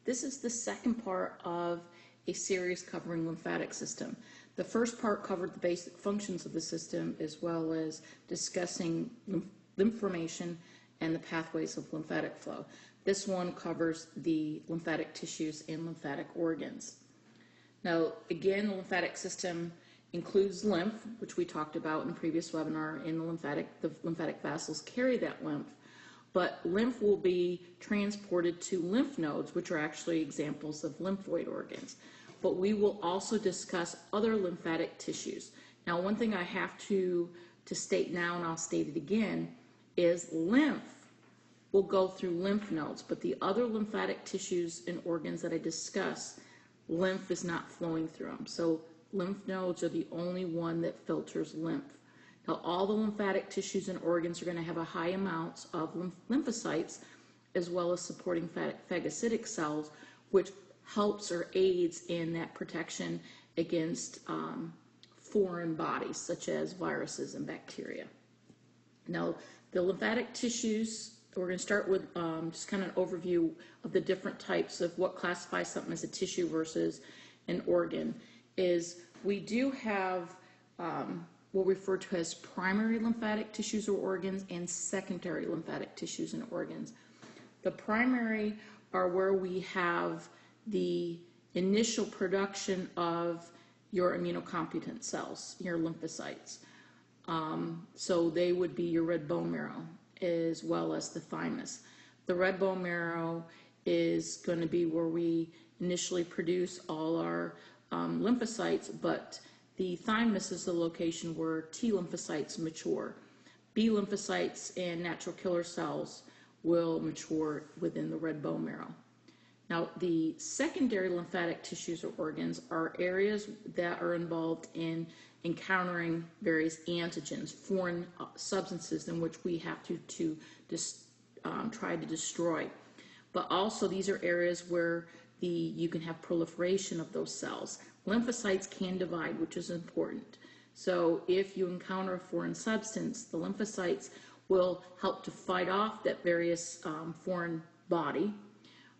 This is the second part of a series covering lymphatic system. The first part covered the basic functions of the system as well as discussing lymph formation and the pathways of lymphatic flow. This one covers the lymphatic tissues and lymphatic organs. Now, again, the lymphatic system includes lymph, which we talked about in the previous webinar, and the lymphatic vessels carry that lymph. But lymph will be transported to lymph nodes, which are actually examples of lymphoid organs. But we will also discuss other lymphatic tissues. Now, one thing I have to state now, and I'll state it again, is lymph will go through lymph nodes, but the other lymphatic tissues and organs that I discuss, lymph is not flowing through them. So lymph nodes are the only one that filters lymph. Now, all the lymphatic tissues and organs are going to have a high amounts of lymphocytes as well as supporting phagocytic cells, which helps or aids in that protection against foreign bodies such as viruses and bacteria. Now, the lymphatic tissues, we're going to start with just kind of an overview of the different types of what classifies something as a tissue versus an organ. Is we do have what we refer to as primary lymphatic tissues or organs and secondary lymphatic tissues and organs. The primary are where we have the initial production of your immunocompetent cells, your lymphocytes. So they would be your red bone marrow as well as the thymus. The red bone marrow is going to be where we initially produce all our lymphocytes, but the thymus is the location where T lymphocytes mature. B lymphocytes and natural killer cells will mature within the red bone marrow. Now, the secondary lymphatic tissues or organs are areas that are involved in encountering various antigens, foreign substances in which we have to try to destroy. But also these are areas where you can have proliferation of those cells. Lymphocytes can divide, which is important. So if you encounter a foreign substance, the lymphocytes will help to fight off that various foreign body,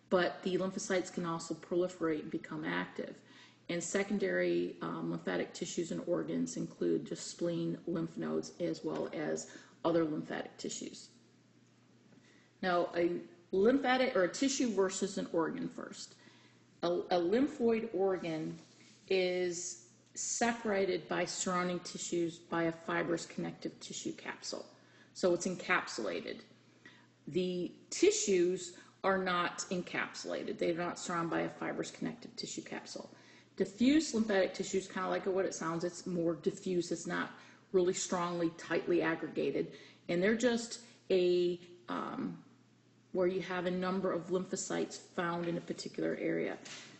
but the lymphocytes can also proliferate and become active. And secondary lymphatic tissues and organs include just spleen, lymph nodes, as well as other lymphatic tissues. Now, a lymphatic or a tissue versus an organ first. A lymphoid organ is separated by surrounding tissues by a fibrous connective tissue capsule. So it's encapsulated. The tissues are not encapsulated. They're not surrounded by a fibrous connective tissue capsule. Diffuse lymphatic tissue is kind of like what it sounds. It's more diffuse. It's not really strongly, tightly aggregated. And they're just where you have a number of lymphocytes found in a particular area.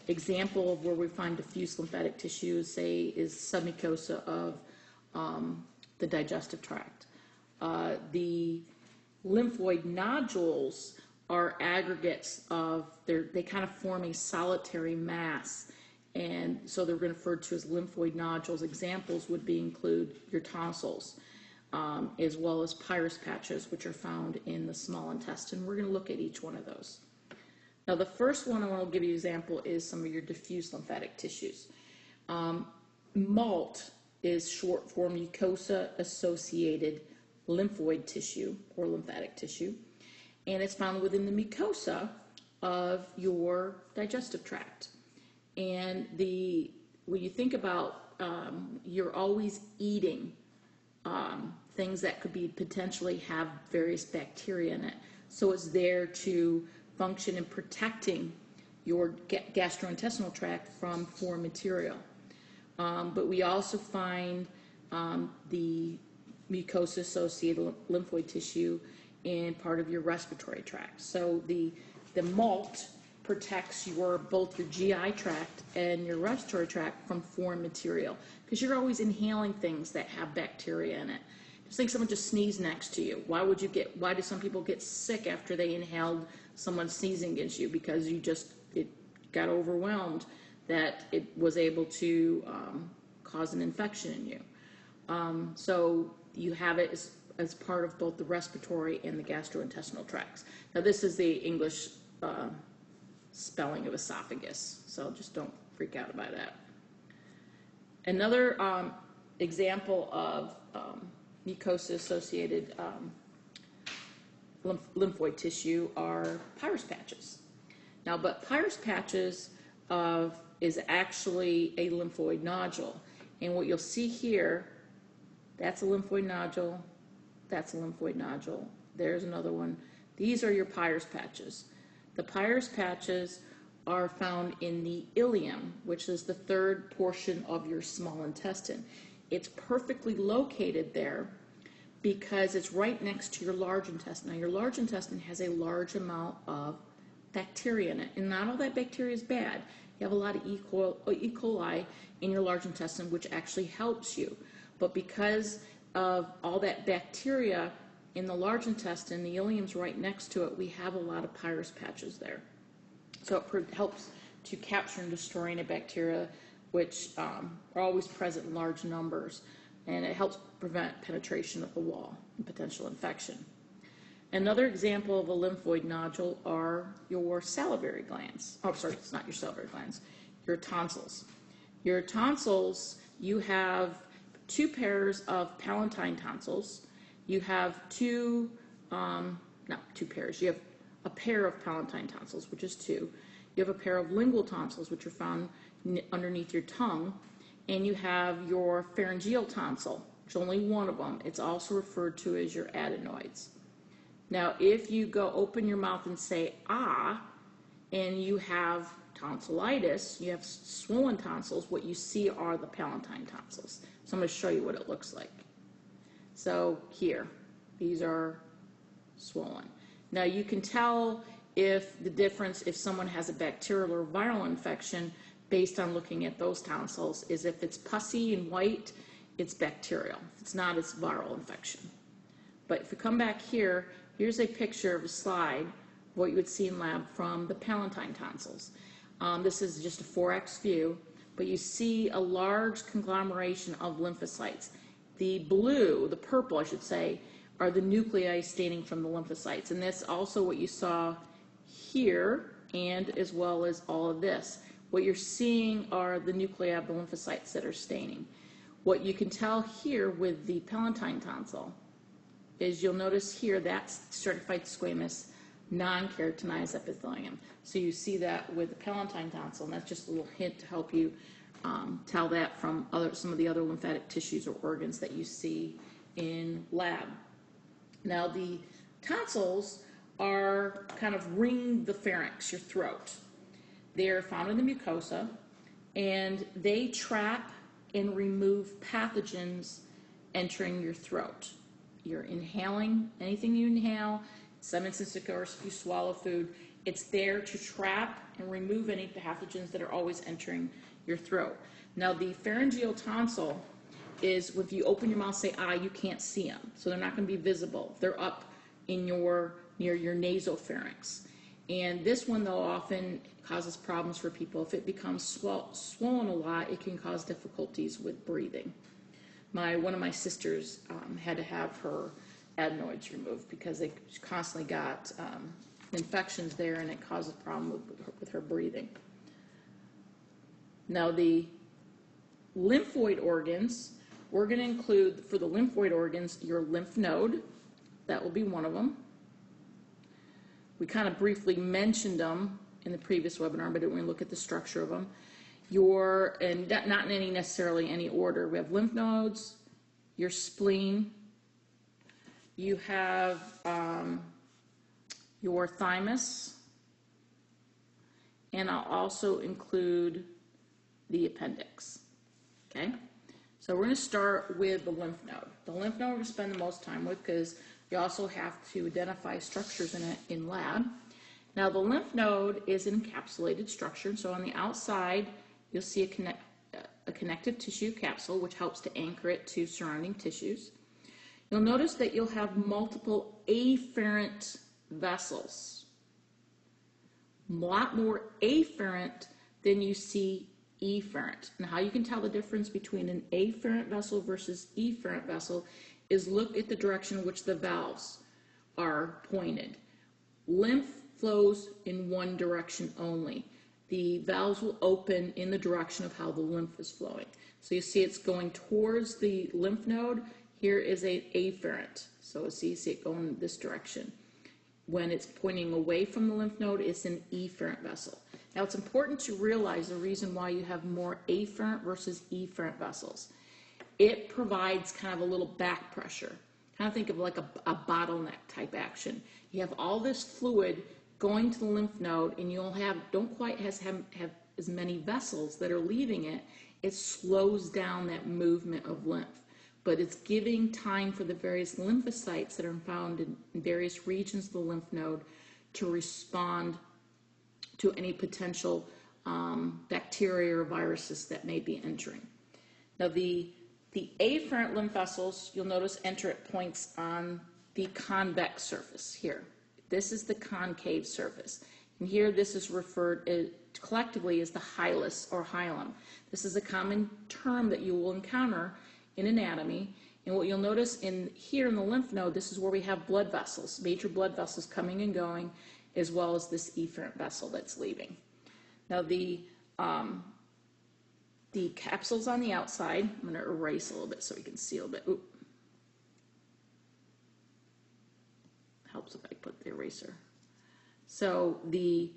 Example of where we find diffuse lymphatic tissue, say, is submucosa of the digestive tract. The lymphoid nodules are aggregates of, they kind of form a solitary mass, and so they're referred to as lymphoid nodules. Examples would include your tonsils, as well as Pyrus patches, which are found in the small intestine. We're going to look at each one of those. Now, the first one I want to give you an example is some of your diffuse lymphatic tissues. MALT is short for mucosa-associated lymphoid tissue or lymphatic tissue, and it's found within the mucosa of your digestive tract. And when you think about, you're always eating things that could be potentially have various bacteria in it. So it's there to function in protecting your gastrointestinal tract from foreign material. But we also find the mucosa-associated lymphoid tissue in part of your respiratory tract. So the MALT protects both your GI tract and your respiratory tract from foreign material, because you're always inhaling things that have bacteria in it. Just think someone just sneezed next to you. Why do some people get sick after they inhaled someone sneezing against you? Because it got overwhelmed that it was able to cause an infection in you. So you have it as part of both the respiratory and the gastrointestinal tracts. Now, this is the English spelling of esophagus, so just don't freak out about that. Another example of mucosa-associated lymphoid tissue are Peyer's patches. Now, but Peyer's patches is actually a lymphoid nodule. And what you'll see here, that's a lymphoid nodule, that's a lymphoid nodule, there's another one. These are your Peyer's patches. The Peyer's patches are found in the ileum, which is the third portion of your small intestine. It's perfectly located there because it's right next to your large intestine. Now, your large intestine has a large amount of bacteria in it, and not all that bacteria is bad. You have a lot of E. coli in your large intestine, which actually helps you. But because of all that bacteria in the large intestine, the ileum's right next to it, we have a lot of Peyer's patches there. So it helps to capture and destroy any bacteria which are always present in large numbers, and it helps prevent penetration of the wall and potential infection. Another example of a lymphoid nodule are your salivary glands. Oh, sorry, it's not your salivary glands, your tonsils. Your tonsils, you have two pairs of palatine tonsils. You have not two pairs, you have a pair of palatine tonsils, which is two. You have a pair of lingual tonsils, which are found underneath your tongue. And you have your pharyngeal tonsil, which is only one of them. It's also referred to as your adenoids. Now, if you go open your mouth and say, ah, and you have tonsillitis, you have swollen tonsils, what you see are the palatine tonsils. So I'm going to show you what it looks like. So here, these are swollen. Now, you can tell if the difference, if someone has a bacterial or viral infection, based on looking at those tonsils, is if it's pussy and white, it's bacterial. If it's not, it's viral infection. But if you come back here, here's a picture of a slide, what you would see in lab from the palatine tonsils. This is just a 4X view, but you see a large conglomeration of lymphocytes. The blue, the purple, I should say, are the nuclei staining from the lymphocytes. And that's also what you saw here, and as well as all of this. What you're seeing are the nuclei of the lymphocytes that are staining. What you can tell here with the palatine tonsil is you'll notice here that's stratified squamous non-keratinized epithelium. So you see that with the palatine tonsil, and that's just a little hint to help you tell that from some of the other lymphatic tissues or organs that you see in lab. Now, the tonsils are kind of ring the pharynx, your throat. They're found in the mucosa, and they trap and remove pathogens entering your throat. You're inhaling anything you inhale, in some instances, of course, if you swallow food, it's there to trap and remove any pathogens that are always entering your throat. Now, the pharyngeal tonsil is, if you open your mouth, say ah, you can't see them, so they're not going to be visible. They're up in near your nasopharynx. And this one, though, often causes problems for people. If it becomes swollen a lot, it can cause difficulties with breathing. One of my sisters had to have her adenoids removed because they constantly got infections there, and it caused a problem with her breathing. Now, the lymphoid organs, we're going to include, for the lymphoid organs, your lymph node. That will be one of them. We kind of briefly mentioned them in the previous webinar, but didn't really look at the structure of them. And not in necessarily any order. We have lymph nodes, your spleen, you have your thymus, and I'll also include the appendix. Okay? So we're going to start with the lymph node. The lymph node we're going to spend the most time with because you also have to identify structures in it in lab. Now, the lymph node is an encapsulated structure, so on the outside you'll see a connective tissue capsule, which helps to anchor it to surrounding tissues. You'll notice that you'll have multiple afferent vessels, a lot more afferent than you see efferent. And how you can tell the difference between an afferent vessel versus efferent vessel is look at the direction in which the valves are pointed. flows in one direction only. The valves will open in the direction of how the lymph is flowing. So you see it's going towards the lymph node. Here is an afferent. So you see it going this direction. When it's pointing away from the lymph node, it's an efferent vessel. Now it's important to realize the reason why you have more afferent versus efferent vessels. It provides kind of a little back pressure. Kind of think of like a bottleneck type action. You have all this fluid going to the lymph node, and don't quite have as many vessels that are leaving it. It slows down that movement of lymph, but it's giving time for the various lymphocytes that are found in various regions of the lymph node to respond to any potential bacteria or viruses that may be entering. Now the afferent lymph vessels, you'll notice, enter at points on the convex surface here. This is the concave surface. And here this is referred collectively as the hilus or hilum. This is a common term that you will encounter in anatomy. And what you'll notice here in the lymph node, this is where we have blood vessels, major blood vessels coming and going, as well as this efferent vessel that's leaving. Now the capsule's on the outside. I'm going to erase a little bit so we can see a little bit. Oop. Helps if I put the eraser. So the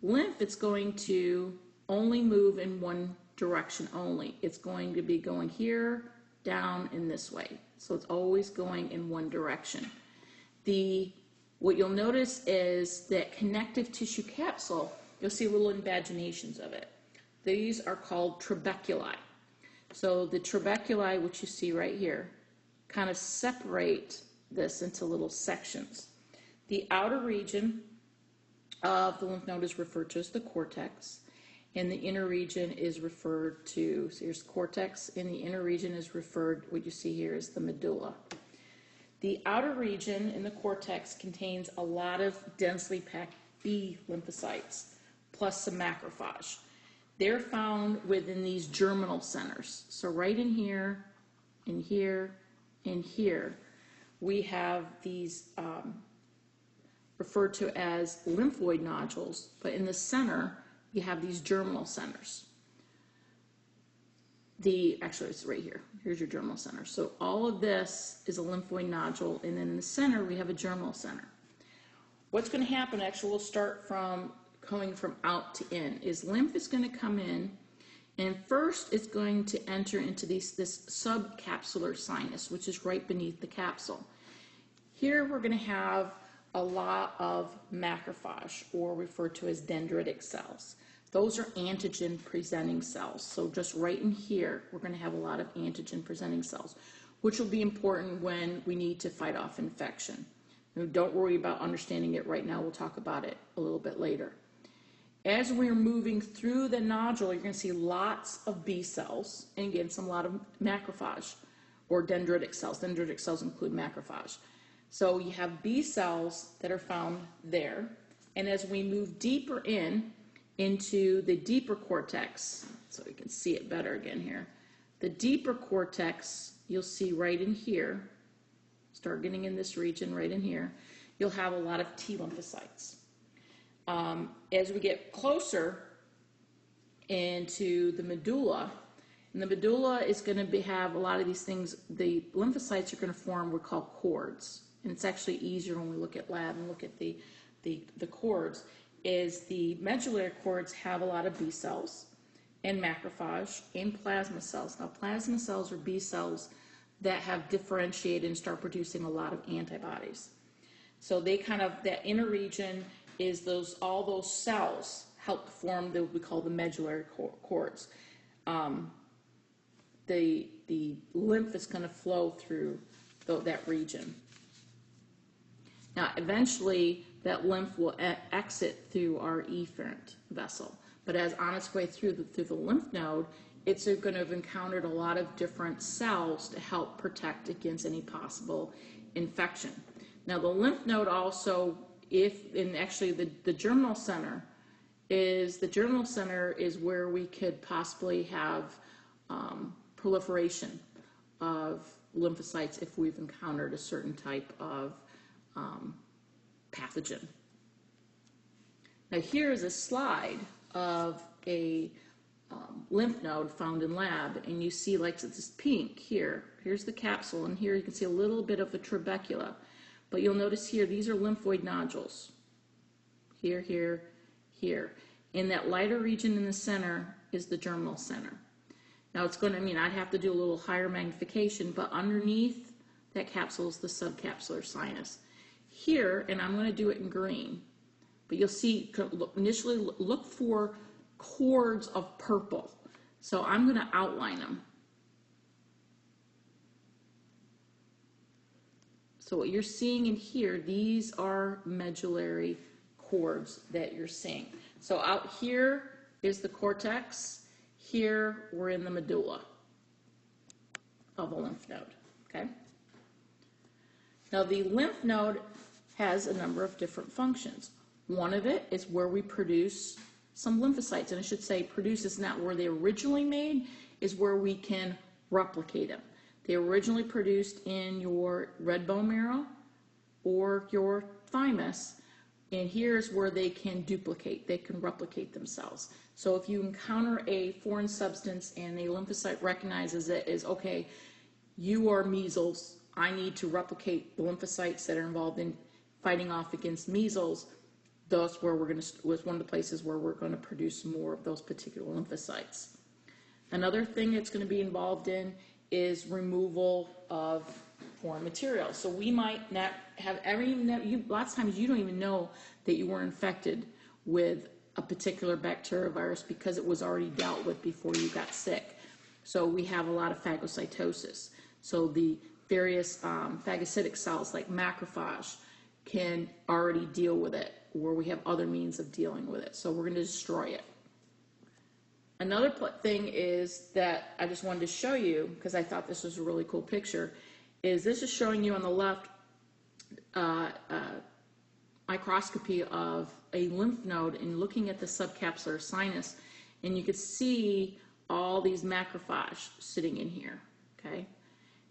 lymph, it's going to only move in one direction only. It's going to be going here, down, and this way. So it's always going in one direction. What you'll notice is that connective tissue capsule, you'll see little invaginations of it. These are called trabeculi. So the trabeculi, which you see right here, kind of separate this into little sections. The outer region of the lymph node is referred to as the cortex, and the inner region is referred to, so here's the cortex, and the inner region is referred, what you see here is the medulla. The outer region in the cortex contains a lot of densely packed B lymphocytes, plus some macrophage. They're found within these germinal centers. So right in here, and here, and here, we have these referred to as lymphoid nodules, but in the center, you have these germinal centers. Actually, it's right here. Here's your germinal center. So all of this is a lymphoid nodule, and then in the center, we have a germinal center. What's going to happen, actually, we'll start from going from out to in, is lymph is going to come in, and first it's going to enter into this subcapsular sinus, which is right beneath the capsule. Here we're going to have a lot of macrophage, or referred to as dendritic cells. Those are antigen-presenting cells. So just right in here, we're going to have a lot of antigen-presenting cells, which will be important when we need to fight off infection. Now, don't worry about understanding it right now. We'll talk about it a little bit later. As we're moving through the nodule, you're going to see lots of B cells, and again, a lot of macrophage, or dendritic cells. Dendritic cells include macrophage. So you have B cells that are found there, and as we move deeper into the deeper cortex, so we can see it better again here, the deeper cortex, you'll see right in here, start getting in this region right in here, you'll have a lot of T lymphocytes. As we get closer into the medulla, and the medulla is going to have a lot of these things, the lymphocytes are going to form what we call cords. And it's actually easier when we look at lab and look at the cords, is the medullary cords have a lot of B cells and macrophage and plasma cells. Now, plasma cells are B cells that have differentiated and start producing a lot of antibodies. So they that inner region is all those cells help form what we call the medullary cords. The lymph is going to flow through that region. Now, eventually, that lymph will exit through our efferent vessel. But as on its way through the lymph node, it's going to have encountered a lot of different cells to help protect against any possible infection. Now, the lymph node also, actually the germinal center is where we could possibly have proliferation of lymphocytes if we've encountered a certain type of pathogen. Now here is a slide of a lymph node found in lab, and you see like this pink here. Here's the capsule, and here you can see a little bit of a trabecula. But you'll notice here, these are lymphoid nodules. Here, here, here. In that lighter region in the center is the germinal center. Now it's going to mean I'd have to do a little higher magnification, but underneath that capsule is the subcapsular sinus. Here, and I'm going to do it in green, but you'll see, initially look for chords of purple. So I'm going to outline them. So what you're seeing in here, these are medullary cords that you're seeing. So out here is the cortex. Here we're in the medulla of a lymph node. Okay. Now the lymph node has a number of different functions. One of it is where we produce some lymphocytes, and I should say produce is not where they originally made, is where we can replicate them. They originally produced in your red bone marrow or your thymus, and here's where they can duplicate, they can replicate themselves. So if you encounter a foreign substance and a lymphocyte recognizes it as, okay, you are measles, I need to replicate the lymphocytes that are involved in fighting off against measles, that's where was one of the places where we're going to produce more of those particular lymphocytes. Another thing it's going to be involved in is removal of foreign material. So we might not have lots of times you don't even know that you were infected with a particular bacteria virus because it was already dealt with before you got sick. So we have a lot of phagocytosis. So the various phagocytic cells like macrophage can already deal with it, or we have other means of dealing with it. So we're going to destroy it. Another thing is that I just wanted to show you, because I thought this was a really cool picture, is this is showing you on the left microscopy of a lymph node and looking at the subcapsular sinus, and you could see all these macrophages sitting in here, okay?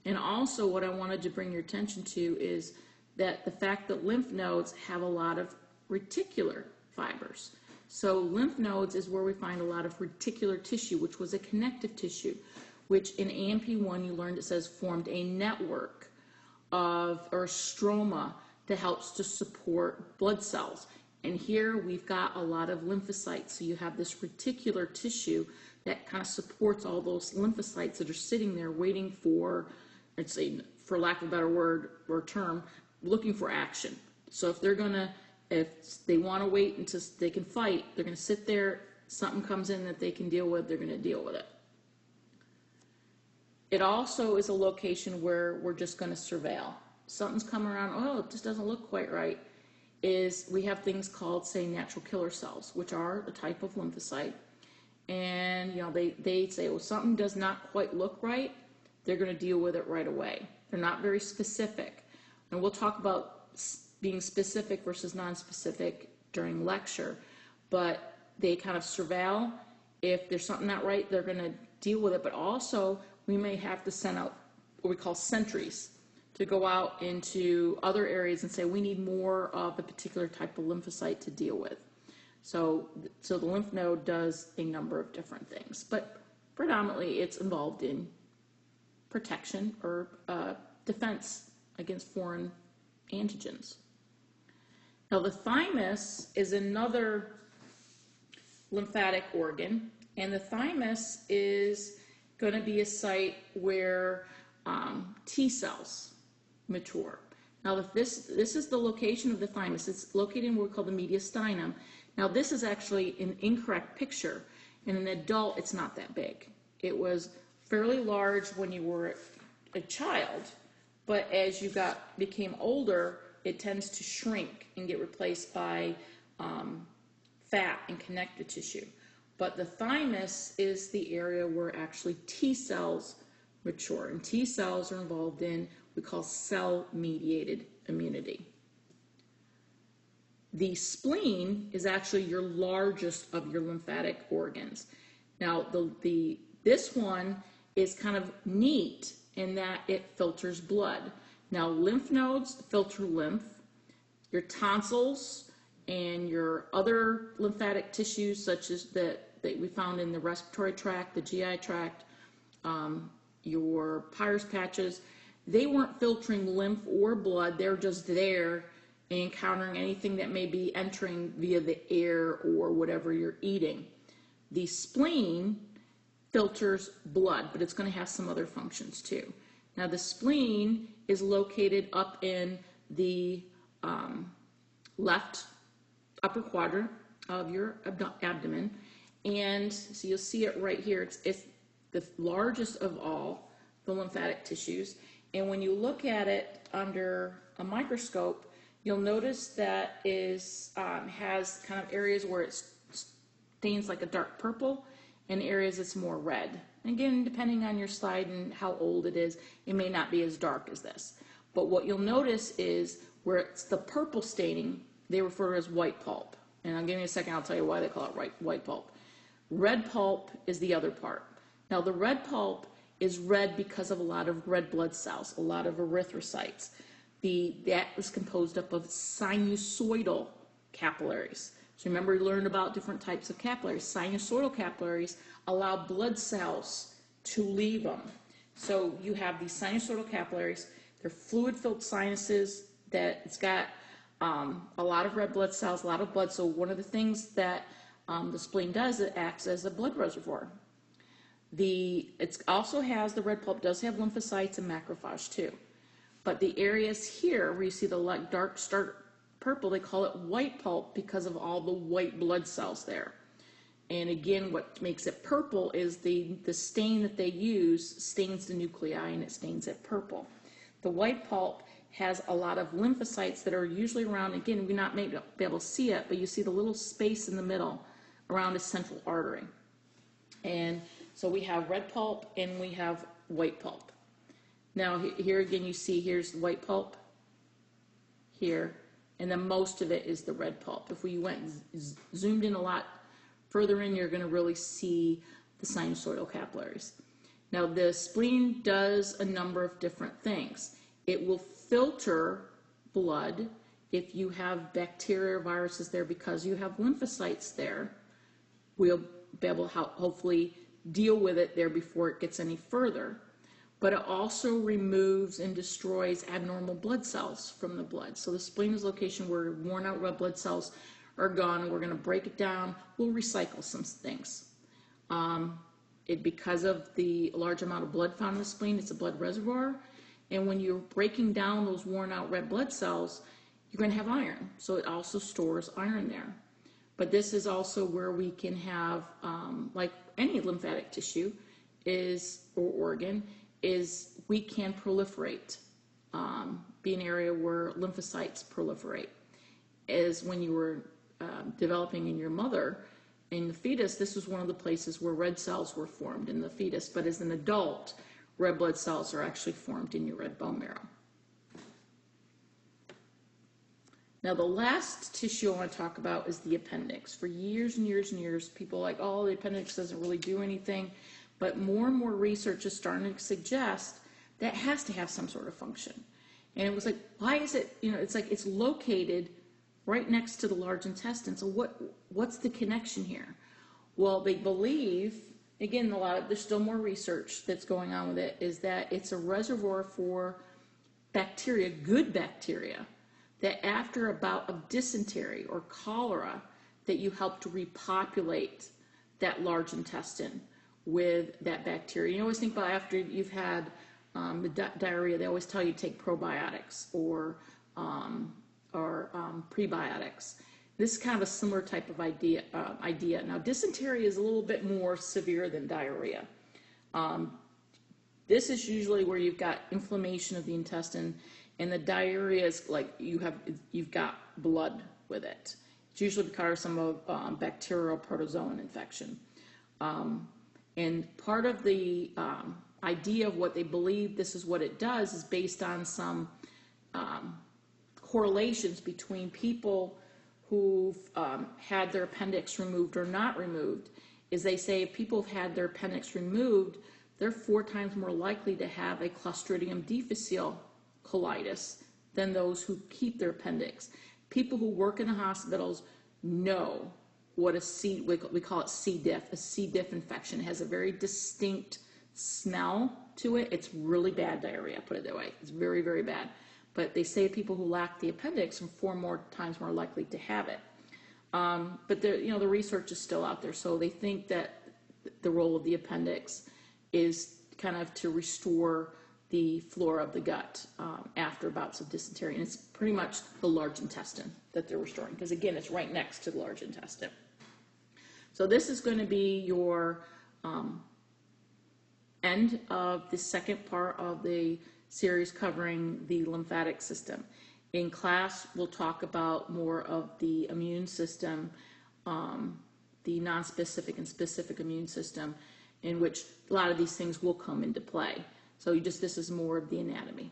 And also what I wanted to bring your attention to is that the fact that lymph nodes have a lot of reticular fibers. So lymph nodes is where we find a lot of reticular tissue, which was a connective tissue, which in AMP1 you learned it says formed a network of, or stroma that helps to support blood cells. And here we've got a lot of lymphocytes. So you have this reticular tissue that kind of supports all those lymphocytes that are sitting there waiting for, let's say, for lack of a better word or term, looking for action. So if they want to wait until they can fight, they're going to sit there, something comes in that they can deal with, they're going to deal with it. It also is a location where we're just going to surveil. Something's come around, oh, it just doesn't look quite right, is we have things called, say, natural killer cells, which are a type of lymphocyte. And, you know, they say, well, something does not quite look right, they're going to deal with it right away. They're not very specific. And we'll talk about being specific versus non-specific during lecture, but they kind of surveil. If there's something not right, they're going to deal with it, but also we may have to send out what we call sentries to go out into other areas and say we need more of a particular type of lymphocyte to deal with. So the lymph node does a number of different things, but predominantly it's involved in protection or defense against foreign antigens. Now the thymus is another lymphatic organ, and the thymus is going to be a site where T cells mature. Now this is the location of the thymus. It's located in what we call the mediastinum. Now this is actually an incorrect picture. In an adult, it's not that big. It was fairly large when you were a child, but as you became older, it tends to shrink and get replaced by fat and connective tissue. But the thymus is the area where actually T cells mature, and T cells are involved in what we call cell-mediated immunity. The spleen is actually your largest of your lymphatic organs. Now, this one is kind of neat in that it filters blood. Now, lymph nodes filter lymph. Your tonsils and your other lymphatic tissues, such as that we found in the respiratory tract, the GI tract, your Peyer's patches, they weren't filtering lymph or blood. They're just there and encountering anything that may be entering via the air or whatever you're eating. The spleen filters blood, but it's going to have some other functions too. Now, the spleen is located up in the left upper quadrant of your abdomen, and so you'll see it right here. It's the largest of all the lymphatic tissues, and when you look at it under a microscope, you'll notice that has kind of areas where it stains like a dark purple, and areas it's more red. Again, depending on your slide and how old it is, it may not be as dark as this. But what you'll notice is where it's the purple staining, they refer to as white pulp. And I'll give you a second, I'll tell you why they call it white pulp. Red pulp is the other part. Now, the red pulp is red because of a lot of red blood cells, a lot of erythrocytes. That is composed up of sinusoidal capillaries. So remember, we learned about different types of capillaries. Sinusoidal capillaries allow blood cells to leave them. So you have these sinusoidal capillaries. They're fluid-filled sinuses that it's got a lot of red blood cells, a lot of blood. So one of the things that the spleen does, it acts as a blood reservoir. It also has, the red pulp does have lymphocytes and macrophage too. But the areas here where you see the dark purple, they call it white pulp because of all the white blood cells there. And again, what makes it purple is the stain that they use stains the nuclei and it stains it purple. The white pulp has a lot of lymphocytes that are usually around, again, we not may be able to see it, but you see the little space in the middle around a central artery. And so we have red pulp and we have white pulp. Now here again you see here's the white pulp here, and then most of it is the red pulp. If we went zoomed in a lot further in, you're going to really see the sinusoidal capillaries. Now the spleen does a number of different things. It will filter blood if you have bacteria or viruses there because you have lymphocytes there. We'll be able to hopefully deal with it there before it gets any further. But it also removes and destroys abnormal blood cells from the blood. So the spleen is a location where worn out red blood cells are gone. We're going to break it down. We'll recycle some things. Because of the large amount of blood found in the spleen, it's a blood reservoir. And when you're breaking down those worn out red blood cells, you're going to have iron. So it also stores iron there. But this is also where we can have, like any lymphatic tissue or organ, we can proliferate, be an area where lymphocytes proliferate. As when you were developing in your mother, in the fetus, this was one of the places where red cells were formed in the fetus, but as an adult, red blood cells are actually formed in your red bone marrow. Now, the last tissue I want to talk about is the appendix. For years and years and years, people are like, oh, the appendix doesn't really do anything. But more and more research is starting to suggest that it has to have some sort of function. And it was like, why is it, it's like it's located right next to the large intestine. So what's the connection here? Well, they believe, again, there's still more research that's going on with it, is that it's a reservoir for bacteria, good bacteria, that after a bout of dysentery or cholera, that you help to repopulate that large intestine with that bacteria. You always think about after you've had the diarrhea, they always tell you to take probiotics or prebiotics. This is kind of a similar type of idea. Now, dysentery is a little bit more severe than diarrhea. This is usually where you've got inflammation of the intestine, and the diarrhea is like you've got blood with it. It's usually because of some bacterial protozoan infection. And part of the idea of what they believe this is what it does is based on some correlations between people who've had their appendix removed or not removed. Is they say if people have had their appendix removed, they're 4 times more likely to have a Clostridium difficile colitis than those who keep their appendix. People who work in the hospitals know what we call it C. diff, a C. diff infection. It has a very distinct smell to it. It's really bad diarrhea, put it that way. It's very, very bad. But they say people who lack the appendix are 4 more times more likely to have it. But the research is still out there, so they think that the role of the appendix is kind of to restore the flora of the gut after bouts of dysentery, and it's pretty much the large intestine that they're restoring, because again, it's right next to the large intestine. So this is going to be your end of the second part of the series covering the lymphatic system. In class, we'll talk about more of the immune system, the nonspecific and specific immune system, in which a lot of these things will come into play. So this is more of the anatomy.